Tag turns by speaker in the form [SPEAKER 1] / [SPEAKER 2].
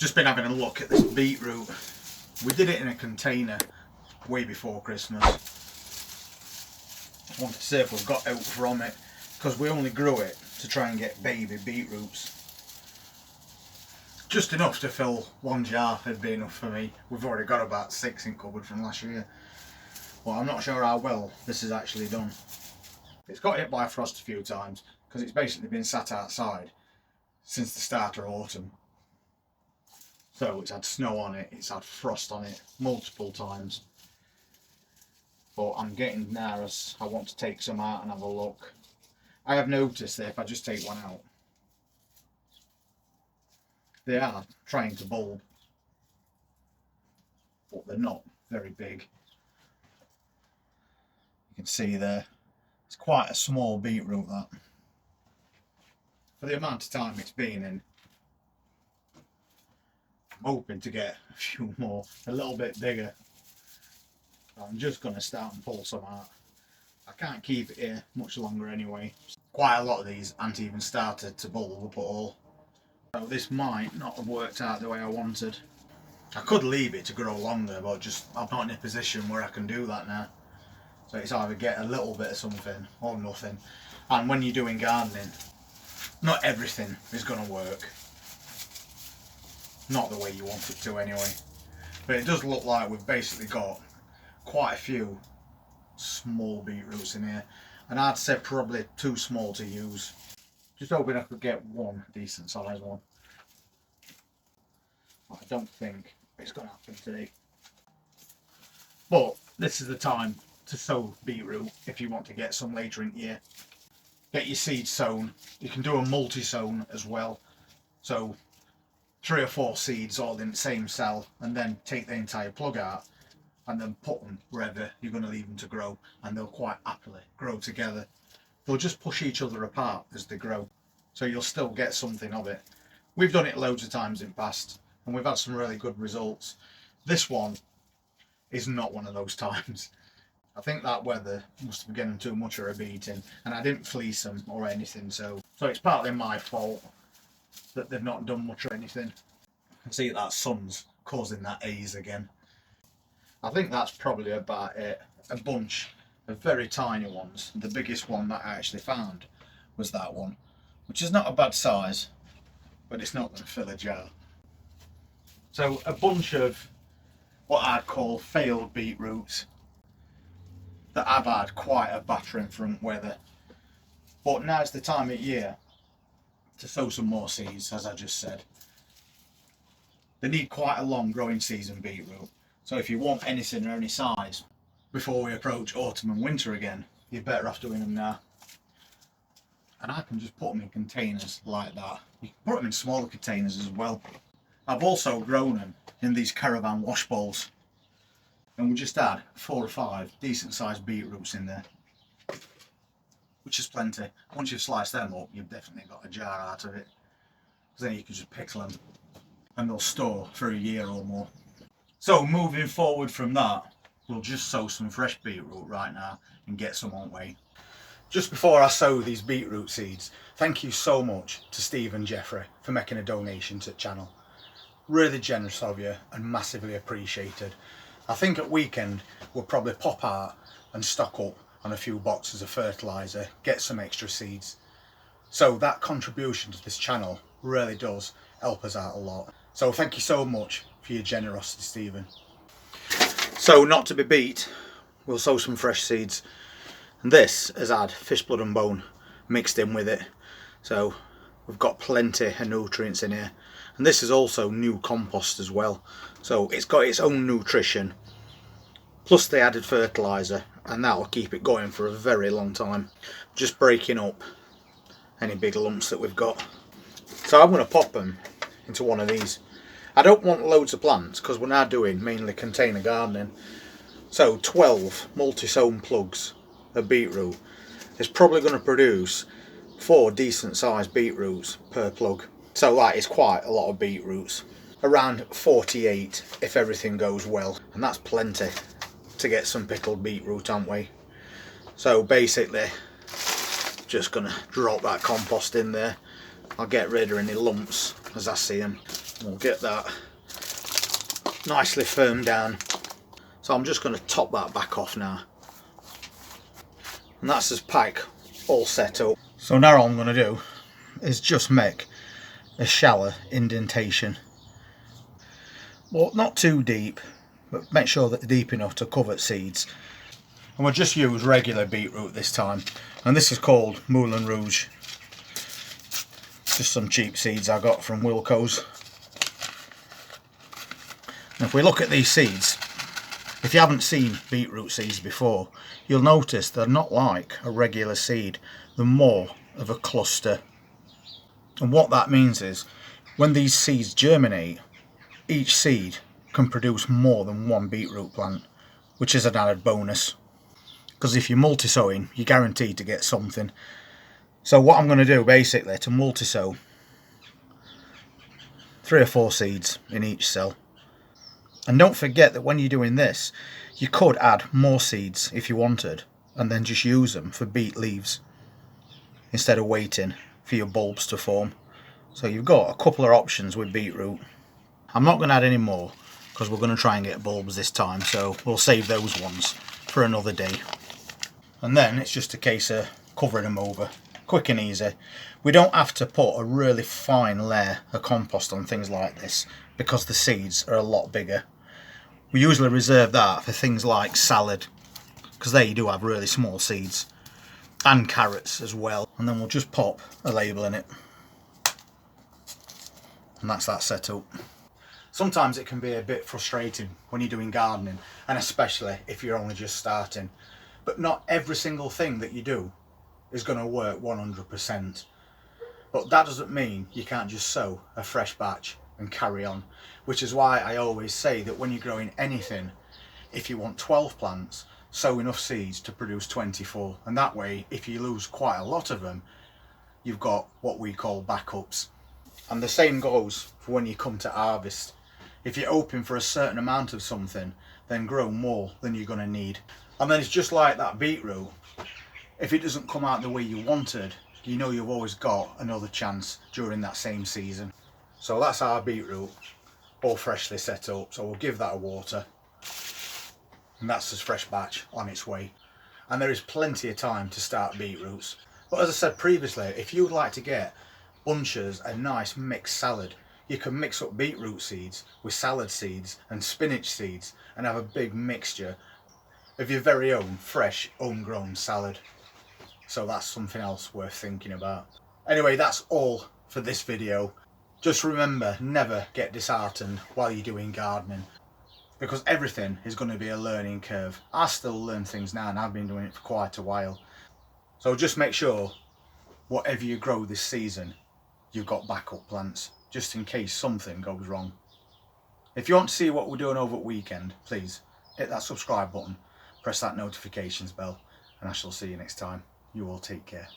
[SPEAKER 1] Just been having a look at this beetroot. We did it in a container way before Christmas. I wanted to see if we've got out from it, because we only grew it to try and get baby beetroots. Just enough to fill one jar would be enough for me. We've already got about 6 in cupboard from last year. Well, I'm not sure how well this is actually done. It's got hit by frost a few times because it's basically been sat outside since the start of autumn. So it's had snow on it, it's had frost on it multiple times. But I'm getting there as I want to take some out and have a look. I have noticed that if I just take one out, they are trying to bulb, but they're not very big. You can see there, it's quite a small beetroot that. For the amount of time it's been in, I'm hoping to get a few more, a little bit bigger. I'm just going to start and pull some out. I can't keep it here much longer anyway. Quite a lot of these haven't even started to bulb up at all. So this might not have worked out the way I wanted. I could leave it to grow longer, but just I'm not in a position where I can do that now. So it's either get a little bit of something or nothing. And when you're doing gardening, not everything is going to work. Not the way you want it to anyway. But it does look like we've basically got quite a few small beetroots in here. And I'd say probably too small to use. Just hoping I could get one decent sized one. I don't think it's going to happen today. But this is the time to sow beetroot if you want to get some later in the year. Get your seeds sown. You can do a multi-sown as well. So 3 or 4 seeds all in the same cell, and then take the entire plug out and then put them wherever you're going to leave them to grow, and they'll quite happily grow together. They'll just push each other apart as they grow, so you'll still get something of it. We've done it loads of times in the past and we've had some really good results. This one is not one of those times. I think that weather must have given them too much of a beating, and I didn't fleece them or anything, so it's partly my fault that they've not done much or anything. I can see that sun's causing that haze again. I think that's probably about it. A bunch of very tiny ones. The biggest one that I actually found was that one, which is not a bad size, but it's not going to fill a jar. So a bunch of what I'd call failed beetroots that have had quite a battering front weather. But now's the time of year to sow some more seeds, as I just said. They need quite a long growing season, beetroot. So if you want anything or any size before we approach autumn and winter again, you're better off doing them now. And I can just put them in containers like that. You can put them in smaller containers as well. I've also grown them in these caravan wash bowls. And we just add 4 or 5 decent sized beetroots in there, which is plenty. Once you've sliced them up, you've definitely got a jar out of it. Then you can just pickle them and they'll store for a year or more. So moving forward from that, we'll just sow some fresh beetroot right now and get some on way. Just before I sow these beetroot seeds, thank you so much to Steve and Jeffrey for making a donation to the channel. Really generous of you and massively appreciated. I think at weekend we'll probably pop out and stock up on a few boxes of fertiliser, get some extra seeds. So that contribution to this channel really does help us out a lot. So thank you so much for your generosity, Stephen. So not to be beat, we'll sow some fresh seeds. And this has had fish blood and bone mixed in with it. So we've got plenty of nutrients in here. And this is also new compost as well. So it's got its own nutrition, plus the added fertiliser, and that'll keep it going for a very long time. Just breaking up any big lumps that we've got. So I'm going to pop them into one of these. I don't want loads of plants because we're now doing mainly container gardening. So 12 multi-sown plugs of beetroot is probably going to produce 4 decent sized beetroots per plug. So that is quite a lot of beetroots. Around 48 if everything goes well, and that's plenty to get some pickled beetroot, aren't we? So basically just gonna drop that compost in there. I'll get rid of any lumps as I see them. We'll get that nicely firmed down. So I'm just going to top that back off now. And that's his pack all set up. So now all I'm going to do is just make a shallow indentation. Well, not too deep, but make sure that they're deep enough to cover seeds. And we'll just use regular beetroot this time. And this is called Moulin Rouge. Just some cheap seeds I got from Wilco's. And if we look at these seeds, if you haven't seen beetroot seeds before, you'll notice they're not like a regular seed. They're more of a cluster. And what that means is, when these seeds germinate, each seed can produce more than one beetroot plant, which is an added bonus. Because if you're multi-sowing, you're guaranteed to get something. So what I'm going to do basically to multi-sow, 3 or 4 seeds in each cell. And don't forget that when you're doing this, you could add more seeds if you wanted, and then just use them for beet leaves instead of waiting for your bulbs to form. So you've got a couple of options with beetroot. I'm not going to add any more because we're going to try and get bulbs this time, so we'll save those ones for another day. And then it's just a case of covering them over, quick and easy. We don't have to put a really fine layer of compost on things like this because the seeds are a lot bigger. We usually reserve that for things like salad, because they do have really small seeds, and carrots as well. And then we'll just pop a label in it, and that's that set up. Sometimes it can be a bit frustrating when you're doing gardening, and especially if you're only just starting. But not every single thing that you do is going to work 100%. But that doesn't mean you can't just sow a fresh batch and carry on. Which is why I always say that when you're growing anything, if you want 12 plants, sow enough seeds to produce 24. And that way, if you lose quite a lot of them, you've got what we call backups. And the same goes for when you come to harvest. If you're hoping for a certain amount of something, then grow more than you're going to need. And then it's just like that beetroot. If it doesn't come out the way you wanted, you know you've always got another chance during that same season. So that's our beetroot, all freshly set up. So we'll give that a water. And that's this fresh batch on its way. And there is plenty of time to start beetroots. But as I said previously, if you would like to get bunches of nice mixed salad, you can mix up beetroot seeds with salad seeds and spinach seeds and have a big mixture of your very own fresh homegrown salad. So that's something else worth thinking about. Anyway, that's all for this video. Just remember, never get disheartened while you're doing gardening, because everything is going to be a learning curve. I still learn things now, and I've been doing it for quite a while. So just make sure whatever you grow this season, you've got backup plants, just in case something goes wrong. If you want to see what we're doing over at weekend, please hit that subscribe button, press that notifications bell, and I shall see you next time. You all take care.